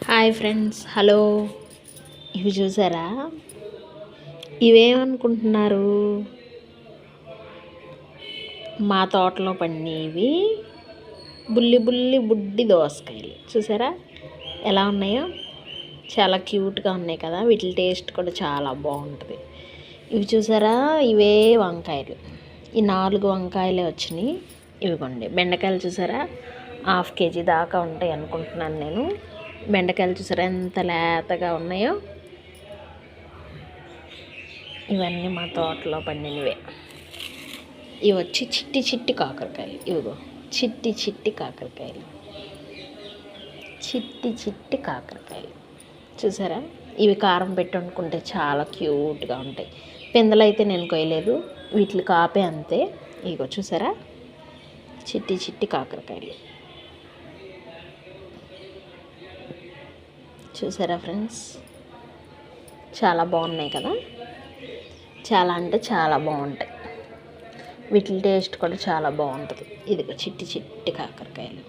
Hi friends, hello. ఇవి చూసారా? ఇవేమనుకుంటున్నారు? మా తోటలో పండినవి బుడ్డి దోసకాయలు. చూసారా ఎలా ఉన్నాయో? చాలా క్యూట్గా ఉన్నాయి కదా. వీటి టేస్ట్ కూడా చాలా బాగుంటుంది. ఇవి చూసారా? ఇవే వంకాయలు. ఈ 4 వంకాయలే వచ్చినాయి. ఇవిగోండి బెండకాయలు చూసారా? 1/2 kg దాకా ఉంటాయి అనుకుంటున్నాను నేను. బెండకాయలు చూసారా ఎంత లేతగా ఉన్నాయో? ఇవన్నీ మా తోటలో పండినవే. ఇవి వచ్చి చిట్టి కాకరకాయలు. ఇవిగో చిట్టి కాకరకాయలు, చిట్టి కాకరకాయలు చూసారా? ఇవి కారం పెట్టి వండుకుంటే చాలా క్యూట్గా ఉంటాయి. పిందెలు అయితే నేను కొయ్యలేదు, వీటికి కాపే అంతే. ఇగో చూసారా? చిట్టి కాకరకాయలు చూసారా ఫ్రెండ్స్? చాలా బాగున్నాయి కదా. చాలా అంటే చాలా బాగుంటాయి. వీటి టేస్ట్ కూడా చాలా బాగుంటుంది. ఇదిగో చిట్టి కాకరకాయలు.